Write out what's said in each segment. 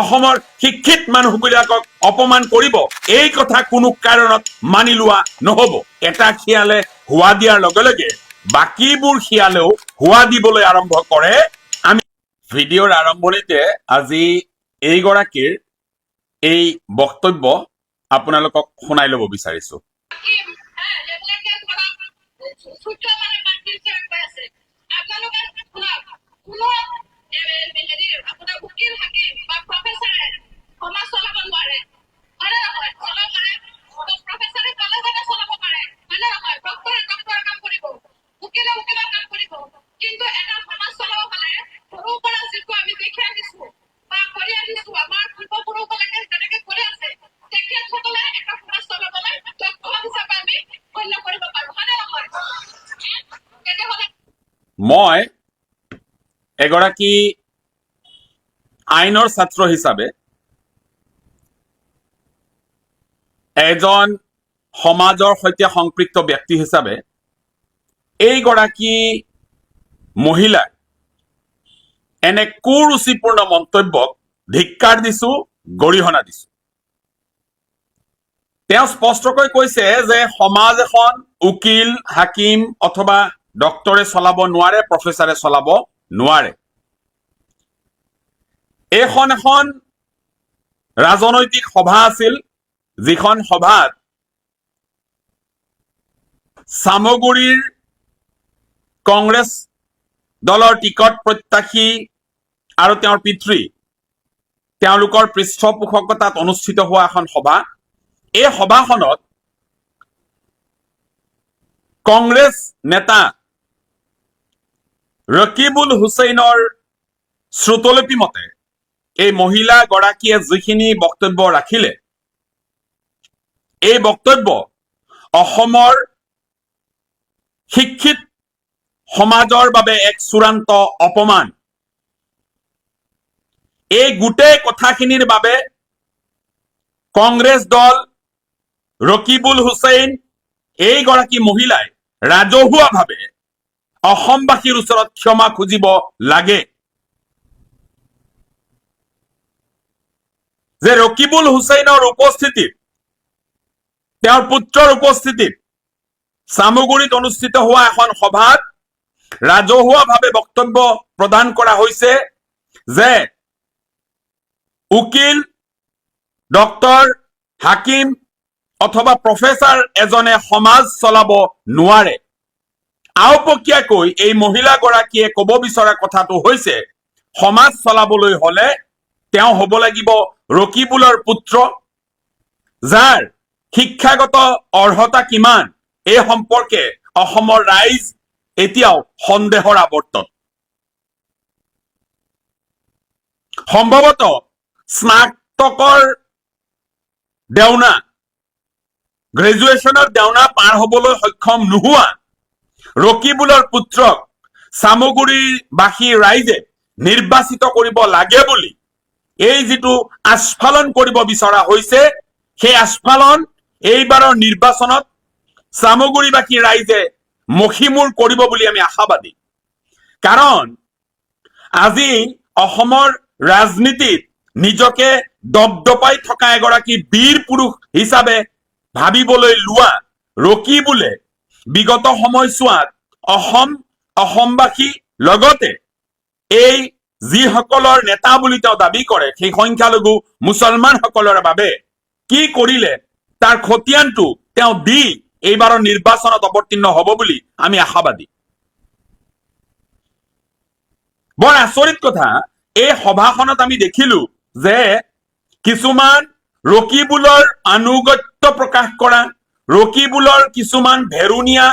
অসমৰ শিক্ষিত মানুহবিলাকক অপমান কৰিব, এই কথা কোনো কাৰণত মানি লোৱা নহব। এটা শিয়ালে হোৱা দিয়াৰ লগে লগে বাকীবোৰ শিয়ালেও হোৱা দিবলৈ আৰম্ভ কৰে। আমি ভিডিঅ'ৰ আৰম্ভণিতে আজি এইগৰাকীৰ এই বক্তব্য আপোনালোকক শুনাই ল'ব বিচাৰিছো। মই এগৰাকী আইনৰ ছাত্ৰ হিচাপে এজন সমাজৰ সৈতে সম্পৃক্ত ব্যক্তি হিচাপে এইগৰাকী মহিলাৰ এনে কুৰুচিপূৰ্ণ মন্তব্যক ধিক্কাৰ দিছো, গৰিহণা দিছো। তেওঁ স্পষ্টকৈ কৈছে যে সমাজ এখন উকিল, হাকিম অথবা ডক্টৰে চলাব নোৱাৰে, প্ৰফেচাৰে চলাব নোৱাৰে। এইখন এখন ৰাজনৈতিক সভা আছিল, যিখন সভাত চামগুৰিৰ কংগ্ৰেছ দলৰ টিকট প্ৰত্যাশী আৰু তেওঁৰ পিতৃ, তেওঁলোকৰ পৃষ্ঠপোষকতাত অনুষ্ঠিত হোৱা এখন সভা। এই সভাখনত কংগ্ৰেছ নেতা ৰকিবুল হুছেইনৰ শ্ৰুতলিপি মতে এই মহিলা গৰাকীয়ে যিখিনি বক্তব্য ৰাখিলে, এই বক্তব্য অসমৰ শিক্ষিত সমাজৰ বাবে এক চূড়ান্ত অপমান। এই গোটেই কথাখিনিৰ বাবে কংগ্ৰেছ দল, ৰকিবুল হুছেইন, এইগৰাকী মহিলাই ৰাজহুৱাভাৱে অসমবাসীৰ ওচৰত ক্ষমা খুজিব লাগে। যে ৰকিবুল হুছেইনৰ উপস্থিতিত, তেওঁৰ পুত্ৰৰ উপস্থিতিত চামগুৰিত অনুষ্ঠিত হোৱা এখন সভাত ৰাজহুৱাভাৱে বক্তব্য প্ৰদান কৰা হৈছে যে উকিল, ডক্টৰ, হাকিম অথবা প্ৰফেচাৰ এজনে সমাজ চলাব নোৱাৰে। আওপকীয়াকৈ এই মহিলাগৰাকীয়ে ক'ব বিচৰা কথাটো হৈছে, সমাজ চলাবলৈ হলে তেওঁ হ'ব লাগিব ৰকিবুলৰ পুত্ৰ, যাৰ শিক্ষাগত অৰ্হতা কিমান এই সম্পৰ্কে অসমৰ ৰাইজ এতিয়াও সন্দেহৰ আৱৰ্তত। সম্ভৱতঃ স্নাতকৰ দেওনা, গ্ৰেজুৱেশ্যনৰ দেওনা পাৰ হবলৈ সক্ষম নোহোৱা ৰকিবুলৰ পুত্ৰক চামগুৰিবাসী ৰাইজে নিৰ্বাচিত কৰিব লাগে বুলি এই যিটো আস্ফালন কৰিব বিচৰা হৈছে, সেই আস্ফালন এইবাৰৰ নিৰ্বাচনত চামগুৰিবাসী ৰাইজে মষিমূৰ কৰিব বুলি আমি আশাবাদী। কাৰণ আজি অসমৰ ৰাজনীতিত নিজকে দপদপাই থকা এগৰাকী বীৰ পুৰুষ হিচাপে ভাবিবলৈ লোৱা ৰকিবুলে বিগত সময়ছোৱাত অসমবাসী লগতে এই যিসকলৰ নেতা বুলি তেওঁ দাবী কৰে, সেই সংখ্যালঘু মুছলমানসকলৰ বাবে কি কৰিলে তাৰ খতিয়ানটো তেওঁ দি এইবাৰৰ নিৰ্বাচনত অৱতীৰ্ণ হ'ব বুলি আমি আশাবাদী। বৰ আচৰিত কথা, এই সভাখনত আমি দেখিলো যে কিছুমান ৰকিবুলৰ আনুগত্য প্ৰকাশ কৰা, ৰকিবুলৰ কিছুমান ভেৰুনীয়া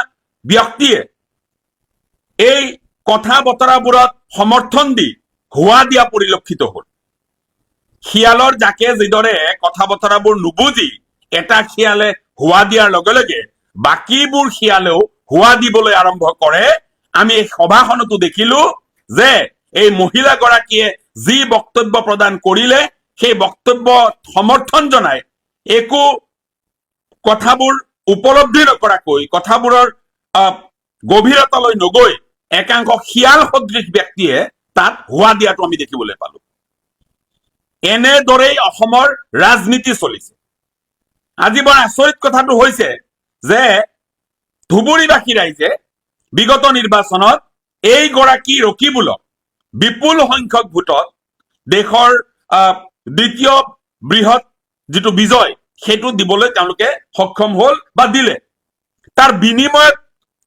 ব্যক্তিয়ে এই কথা বতৰাবোৰত সমৰ্থন দি হোৱা দিয়া পৰিলক্ষিত হল। শিয়ালৰ জাকে যিদৰে কথা বতৰাবোৰ নুবুজি এটা শিয়ালে হোৱা দিয়াৰ লগে লগে বাকীবোৰ শিয়ালেও হোৱা দিবলৈ আৰম্ভ কৰে। আমি এই সভাখনতো দেখিলো যে এই মহিলাগৰাকীয়ে যি বক্তব্য প্ৰদান কৰিলে, সেই বক্তব্য সমৰ্থন জনাই একো কথাবোৰ উপলব্ধি নকৰাকৈ, কথাবোৰৰ গভীৰতালৈ নগৈ একাংশ শিয়াল সদৃশ ব্যক্তিয়ে তাত হোৱা দিয়াটো আমি দেখিবলৈ পালো। এনেদৰেই অসমৰ ৰাজনীতি চলিছে। আজি বৰ আচৰিত কথাটো হৈছে যে ধুবুৰীবাসী ৰাইজে বিগত নিৰ্বাচনত এইগৰাকী ৰকিবুলক বিপুল সংখ্যক ভোটত দেশৰ দ্বিতীয় বৃহৎ যিটো বিজয় সেইটো দিবলৈ তেওঁলোকে সক্ষম হল বা দিলে। তাৰ বিনিময়ত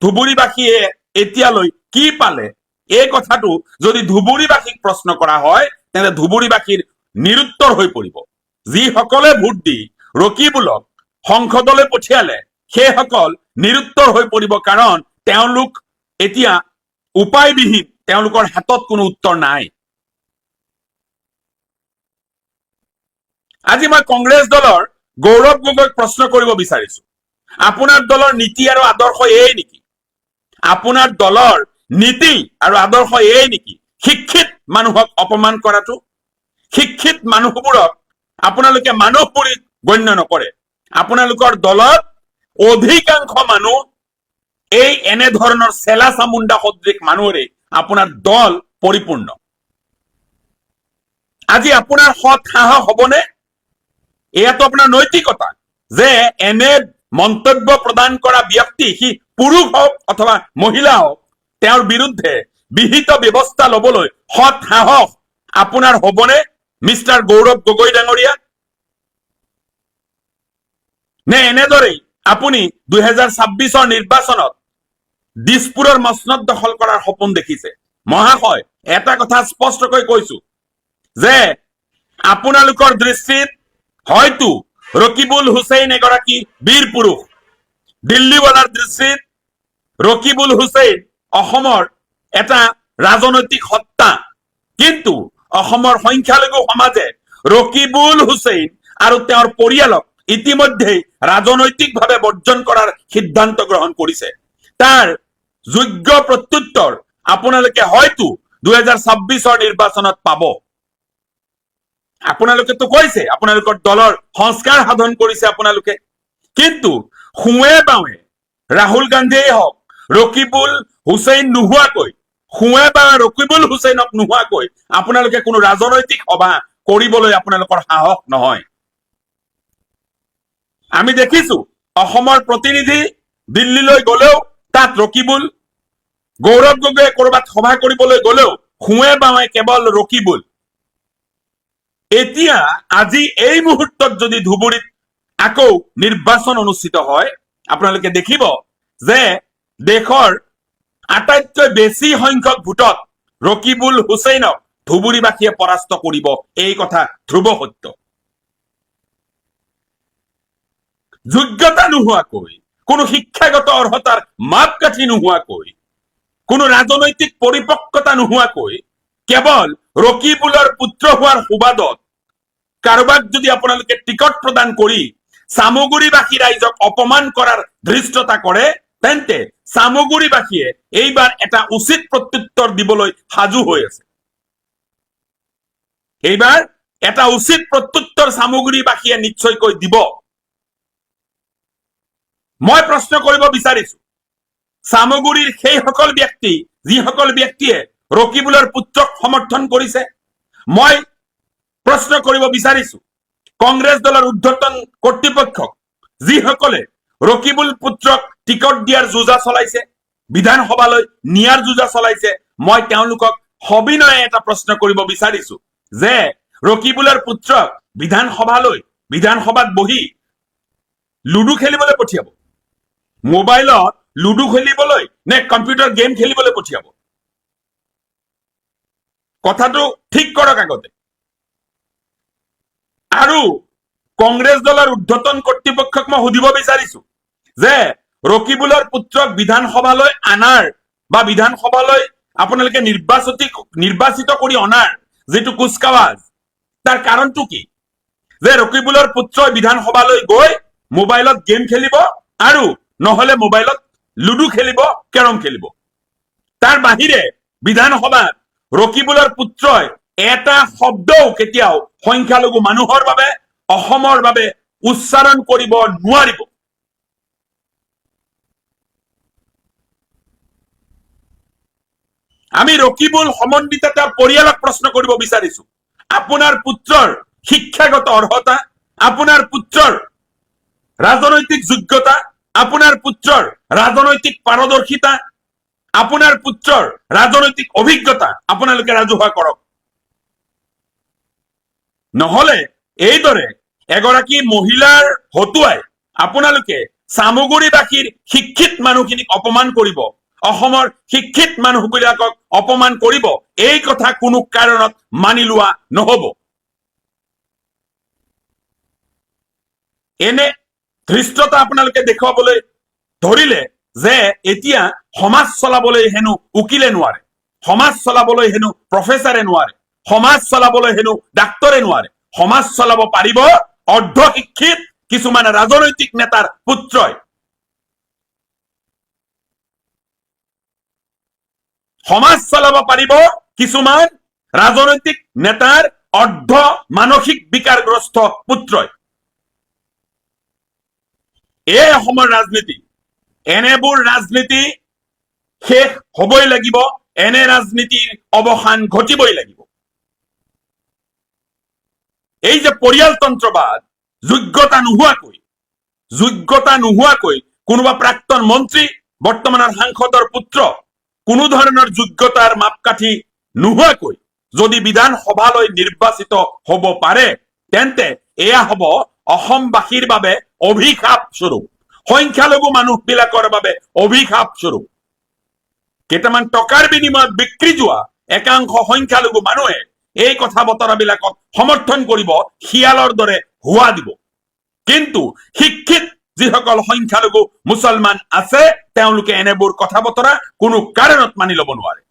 ধুবুৰীবাসীয়ে এতিয়ালৈ কি পালে এই কথাটো যদি ধুবুৰীবাসীক প্ৰশ্ন কৰা হয় তেন্তে ধুবুৰীবাসীৰ নিৰুত্তৰ হৈ পৰিব। যিসকলে ভোট দি ৰকিবুলক সংসদলৈ পঠিয়ালে সেইসকল নিৰুত্তৰ হৈ পৰিব, কাৰণ তেওঁলোক এতিয়া উপায়বিহীন, তেওঁলোকৰ হাতত কোনো উত্তৰ নাই। আজি মই কংগ্ৰেছ দলৰ গৌৰৱ গগৈক প্ৰশ্ন কৰিব বিচাৰিছো, আপোনাৰ দলৰ নীতি আৰু আদৰ্শ এই নেকি? আপোনাৰ দলৰ নীতি আৰু আদৰ্শ এই নেকি শিক্ষিত মানুহক অপমান কৰাটো? শিক্ষিত মানুহবোৰক আপোনালোকে মানুহ বুলি গণ্য নকৰে। আপোনালোকৰ দলত অধিকাংশ মানুহ এই এনেধৰণৰ চেলা চামুণ্ডা সদৃশ মানুহেৰে আপোনাৰ দল পৰিপূৰ্ণ। আজি আপোনাৰ সৎ সাহস হবনে? এয়াতো আপোনাৰ নৈতিকতা যে এনে মন্তব্য প্ৰদান কৰা ব্যক্তি, সি পুৰুষ হওক অথবা মহিলা হওক, তেওঁৰ বিৰুদ্ধে বিহিত ব্যৱস্থা লবলৈ সৎ সাহস আপোনাৰ হবনে মিষ্টাৰ গৌৰৱ গগৈ ডাঙৰীয়া? নে এনেদৰেই আপুনি 2026 নিৰ্বাচনত দিছপুৰৰ মসনদ দখল কৰাৰ সপোন দেখিছে? মহাশয়, এটা কথা স্পষ্টকৈ কৈছো যে আপোনালোকৰ দৃষ্টিত হয়তো ৰকিবুল হুছেইন এগৰাকী বীৰ পুৰুষ, দিল্লীৱালাৰ দৃষ্টিত ৰকিবুল হুছেইন অসমৰ এটা ৰাজনৈতিক সত্তা, কিন্তু অসমৰ সংখ্যালঘু সমাজে ৰকিবুল হুছেইন আৰু তেওঁৰ পৰিয়ালক ইতিমধ্যে ৰাজনৈতিকভাৱে বৰ্জন কৰাৰ সিদ্ধান্ত গ্ৰহণ কৰিছে। তাৰ যোগ্য প্ৰত্যুত্তৰ আপোনালোকে হয়তো 2026 নিৰ্বাচনত পাব। আপোনালোকেতো কৈছে আপোনালোকৰ দলৰ সংস্কাৰ সাধন কৰিছে আপোনালোকে, কিন্তু সোঁৱে বাৱে ৰাহুল গান্ধীয়ে হওক ৰকিবুল হুছেইন নোহোৱাকৈ, সোঁৱে বাৱে ৰকিবুল হুছেইনক নোহোৱাকৈ আপোনালোকে কোনো ৰাজনৈতিক সভা কৰিবলৈ আপোনালোকৰ সাহস নহয়। আমি দেখিছো অসমৰ প্ৰতিনিধি দিল্লীলৈ গলেও তাত ৰকিবুল, গৌৰৱ গগৈয়ে কৰবাত সভা কৰিবলৈ গলেও সোঁৱে বাৱে কেৱল ৰকিবুল। এতিয়া আজি এই মুহূৰ্তত যদি ধুবুৰীত আকৌ নিৰ্বাচন অনুষ্ঠিত হয়, আপোনালোকে দেখিব যে দেশৰ আটাইতকৈ বেছি সংখ্যক ভোটত ৰকিবুল হুছেইনক ধুবুৰীবাসীয়ে পৰাস্ত কৰিব, এই কথা ধ্ৰুৱ সত্য। যোগ্যতা নোহোৱাকৈ, কোনো শিক্ষাগত অৰ্হতাৰ মাপকাঠি নোহোৱাকৈ, কোনো ৰাজনৈতিক পৰিপক্কতা নোহোৱাকৈ কেৱল ৰকিবুলৰ পুত্ৰ হোৱাৰ সুবাদত কাৰোবাক যদি আপোনালোকে টিকট প্ৰদান কৰি চামগুৰিবাসী ৰাইজক অপমান কৰাৰ ধৃষ্টতা কৰে, তেন্তে চামগুৰিবাসীয়ে এইবাৰ এটা উচিত প্ৰত্যুত্তৰ দিবলৈ সাজু হৈ আছে। এইবাৰ এটা উচিত প্ৰত্যুত্তৰ চামগুৰিবাসীয়ে নিশ্চয়কৈ দিব। মই প্ৰশ্ন কৰিব বিচাৰিছো, চামগুৰিৰ সেইসকল ব্যক্তি যিসকল ব্যক্তিয়ে ৰকিবুলৰ পুত্ৰক সমৰ্থন কৰিছে, মই প্ৰশ্ন কৰিব বিচাৰিছো কংগ্ৰেছ দলৰ ঊৰ্ধ্বতন কৰ্তৃপক্ষক, যিসকলে ৰকিবুল পুত্ৰক টিকট দিয়াৰ যোজা চলাইছে, বিধানসভালৈ নিয়াৰ যোজা চলাইছে, মই তেওঁলোকক সবিনয়ে এটা প্ৰশ্ন কৰিব বিচাৰিছো যে ৰকিবুলৰ পুত্ৰক বিধানসভাত বহি লুডু খেলিবলৈ পঠিয়াব, মোবাইলত লুডু খেলিবলৈ নে কম্পিউটাৰ গেম খেলিবলৈ পঠিয়াব? কথাটো ঠিক কৰক আগতে। আৰু কংগ্ৰেছ দলৰ ঊৰ্ধ্বতন কৰ্তৃপক্ষক মই সুধিব বিচাৰিছো যে ৰকিবুলৰ পুত্ৰক বিধানসভালৈ আনাৰ বা বিধানসভালৈ আপোনালোকে নিৰ্বাচিত কৰি অনাৰ যিটো কুচকাৱাজ, তাৰ কাৰণটো কি? যে ৰকিবুলৰ পুত্ৰই বিধানসভালৈ গৈ মোবাইলত গেম খেলিব আৰু নহলে মোবাইলত লুডু খেলিব, কেৰম খেলিব। তাৰ বাহিৰে বিধানসভাত ৰকিবুলৰ পুত্ৰই এটা শব্দও কেতিয়াও সংখ্যালঘু মানুহৰ বাবে, অসমৰ বাবে উচ্চাৰণ কৰিব নোৱাৰিব। আমি ৰকিবুল সমন্বিত তাৰ পৰিয়ালক প্ৰশ্ন কৰিব বিচাৰিছো, আপোনাৰ পুত্ৰৰ শিক্ষাগত অৰ্হতা, আপোনাৰ পুত্ৰৰ ৰাজনৈতিক যোগ্যতা, আপোনাৰ পুত্ৰৰ ৰাজনৈতিক পাৰদৰ্শিতা, আপোনাৰ পুত্ৰৰ ৰাজনৈতিক অভিজ্ঞতা আপোনালোকে ৰাজহুৱা কৰক। নহলে এইদৰে এগৰাকী মহিলাৰ হতুৱাই আপোনালোকে চামগুৰিবাসীৰ শিক্ষিত মানুহখিনিক অপমান কৰিব, অসমৰ শিক্ষিত মানুহবিলাকক অপমান কৰিব, এই কথা কোনো কাৰণত মানি লোৱা নহব। এনে ধৃষ্টতা আপোনালোকে দেখুৱাবলৈ ধৰিলে যে এতিয়া সমাজ চলাবলৈ হেনো উকিলে নোৱাৰে, সমাজ চলাবলৈ হেনো প্ৰফেচাৰে নোৱাৰে, সমাজ চলাবলৈ হেনো ডাক্তৰে নোৱাৰে, সমাজ চলাব পাৰিব অৰ্ধ শিক্ষিত কিছুমান ৰাজনৈতিক নেতাৰ পুত্ৰই। সমাজ চলাব পাৰিব কিছুমান ৰাজনৈতিক নেতাৰ অৰ্ধ মানসিক বিকাৰগ্ৰস্ত পুত্ৰই। এই অসমৰ ৰাজনীতি, এনেবোৰ ৰাজনীতি শেষ হবই লাগিব, এনে ৰাজনীতিৰ অৱসান ঘটিবই লাগিব। এই যে পৰিয়ালতন্ত্ৰবাদ, যোগ্যতা নোহোৱাকৈ কোনোবা প্ৰাক্তন মন্ত্ৰী, বৰ্তমানৰ সাংসদৰ পুত্ৰ, কোনো ধৰণৰ যোগ্যতাৰ মাপকাঠি নোহোৱাকৈ যদি বিধানসভালৈ নিৰ্বাচিত হব পাৰে, তেন্তে এয়া হব অসমবাসীৰ বাবে অভিশাপ স্বৰূপ, সংখ্যালঘু মানুহবিলাকৰ বাবে অভিশাপ স্বৰূপ। কেইটামান টকাৰ বিনিময়ত বিক্ৰী যোৱা একাংশ সংখ্যালঘু মানুহে এই কথা বতৰাবিলাকক সমৰ্থন কৰিব, শিয়ালৰ দৰে হোৱা দিব। কিন্তু শিক্ষিত যিসকল সংখ্যালঘু মুছলমান আছে, তেওঁলোকে এনেবোৰ কথা বতৰা কোনো কাৰণত মানি লব নোৱাৰে।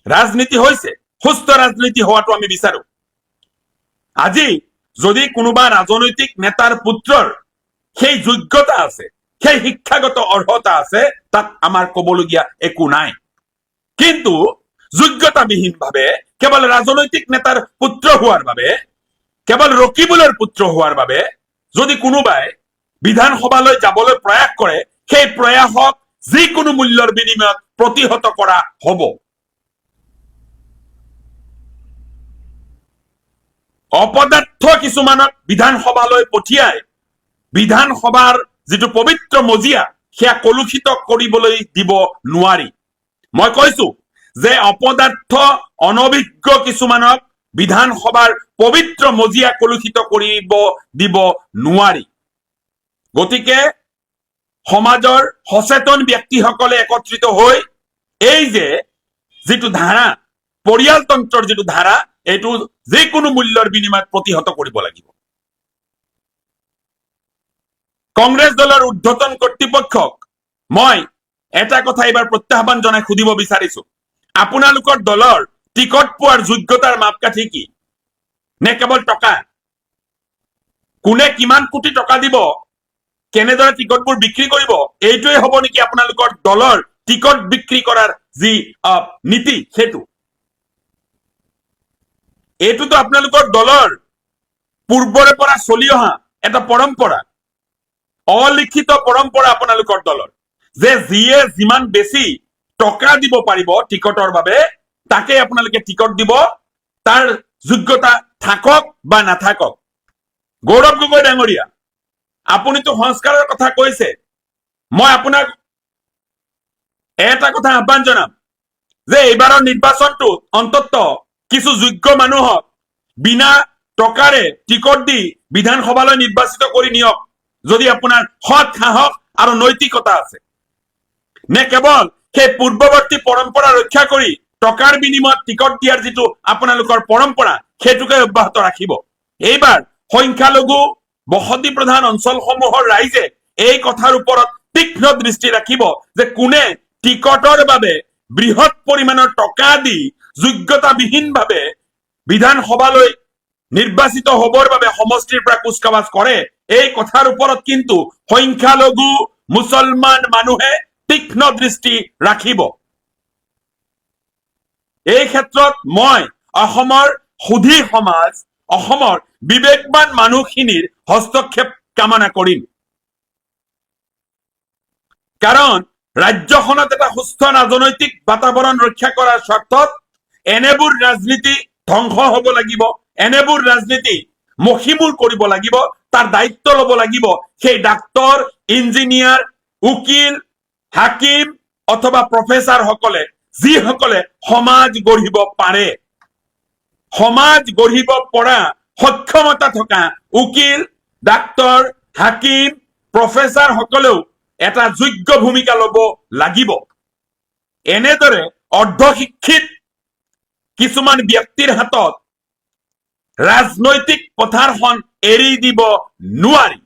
ৰাজনীতি হৈছে, সুস্থ ৰাজনীতি হোৱাটো আমি বিচাৰো। আজি যদি কোনোবা ৰাজনৈতিক নেতাৰ পুত্ৰৰ সেই যোগ্যতা আছে, সেই শিক্ষাগত অৰ্হতা আছে, তাত আমাৰ কবলগীয়া একো নাই। কিন্তু যোগ্যতাবিহীন ভাৱে কেৱল ৰাজনৈতিক নেতাৰ পুত্ৰ হোৱাৰ বাবে, কেৱল ৰকিবুলৰ পুত্ৰ হোৱাৰ বাবে যদি কোনোবাই বিধানসভালৈ যাবলৈ প্ৰয়াস কৰে, সেই প্ৰয়াসক যিকোনো মূল্যৰ বিনিময়ত প্ৰতিহত কৰা হব। অপদাৰ্থ কিছুমানক বিধানসভালৈ পঠিয়াই বিধানসভাৰ যিটো পবিত্ৰ মজিয়া, সেয়া কলুষিত কৰিবলৈ দিব নোৱাৰি। মই কৈছো যে অপদাৰ্থ অনভিজ্ঞ কিছুমানক বিধানসভাৰ পবিত্ৰ মজিয়া কলুষিত কৰিব দিব নোৱাৰি। গতিকে সমাজৰ সচেতন ব্যক্তিসকলে একত্ৰিত হৈ এই যে যিটো ধাৰা, পৰিয়ালতন্ত্ৰৰ যিটো ধাৰা, এইটো যিকোনো মূল্যৰ বিনিময়ত প্ৰতিহত কৰিব লাগিব। কংগ্ৰেছ দলৰ ঊৰ্ধ্বতন কৰ্তৃপক্ষক মই এটা কথা এইবাৰ প্ৰত্যাহ্বান জনাই সুধিব বিচাৰিছো, আপোনালোকৰ দলৰ টিকট পোৱাৰ যোগ্যতাৰ মাপকাঠি কি? নে কেৱল টকা? কোনে কিমান কোটি টকা দিব, কেনেদৰে টিকটবোৰ বিক্ৰী কৰিব, এইটোৱে হব নেকি আপোনালোকৰ দলৰ টিকট বিক্ৰী কৰাৰ যি নীতি? সেইটো এইটোতো আপোনালোকৰ দলৰ পূৰ্বৰে পৰা চলি অহা এটা পৰম্পৰা, অলিখিত পৰম্পৰা আপোনালোকৰ দলৰ, যে যিয়ে যিমান বেছি টকা দিব পাৰিব টিকটৰ বাবে, তাকে আপোনালোকে টিকট দিব, তাৰ যোগ্যতা থাকক বা নাথাকক। গৌৰৱ গগৈ ডাঙৰীয়া, আপুনিতো সংস্কাৰৰ কথা কৈছে, মই আপোনাক এটা কথা আহ্বান জনাম যে এইবাৰৰ নিৰ্বাচনটো অন্তত কিছু যোগ্য মানুহক বিনা টকাৰে টিকট দি বিধানসভালৈ নিৰ্বাচিত কৰি নিয়ক, যদি আপোনাৰ সৎ সাহস আৰু নৈতিকতা আছে। নে কেৱল সেই পূৰ্বৱৰ্তী পৰম্পৰা ৰক্ষা কৰি টকাৰ বিনিময়ত টিকট দিয়াৰ যিটো আপোনালোকৰ পৰম্পৰা, সেইটোকে অব্যাহত ৰাখিব। এইবাৰ সংখ্যালঘু বসতি প্ৰধান অঞ্চলসমূহৰ ৰাইজে এই কথাৰ ওপৰত তীক্ষ্ণ দৃষ্টি ৰাখিব যে কোনে টিকটৰ বাবে বৃহৎ পৰিমাণৰ টকা দি যোগ্যতাবিহীনভাৱে বিধানসভালৈ নিৰ্বাচিত হবৰ বাবে সমষ্টিৰ পৰা কুচকাৱাজ কৰে। এই কথাৰ ওপৰত কিন্তু সংখ্যালঘু মুছলমান মানুহে তীক্ষ্ণ দৃষ্টি ৰাখিব। এই ক্ষেত্ৰত মই অসমৰ সুধী সমাজ, অসমৰ বিবেকবান মানুহখিনিৰ হস্তক্ষেপ কামনা কৰিম। কাৰণ ৰাজ্যখনত এটা সুস্থ ৰাজনৈতিক বাতাবৰণ ৰক্ষা কৰাৰ স্বাৰ্থত এনেবোৰ ৰাজনীতি ধ্বংস হব লাগিব, এনেবোৰ ৰাজনীতি মষিমূৰ কৰিব লাগিব, তাৰ দায়িত্ব ল'ব লাগিব সেই ডাক্তৰ, ইঞ্জিনিয়াৰ, উকিল, হাকিম অথবা প্ৰফেচাৰ সকলে, যিসকলে সমাজ গঢ়িব পাৰে। সমাজ গঢ়িব পৰা সক্ষমতা থকা উকিল, ডাক্তৰ, হাকিম, প্ৰফেচাৰ সকলেও এটা যোগ্য ভূমিকা ল'ব লাগিব। এনেদৰে অৰ্ধশিক্ষিত কিছুমান ব্যক্তিৰ হাতত ৰাজনৈতিক পথাৰখন এৰি দিব নোৱাৰি।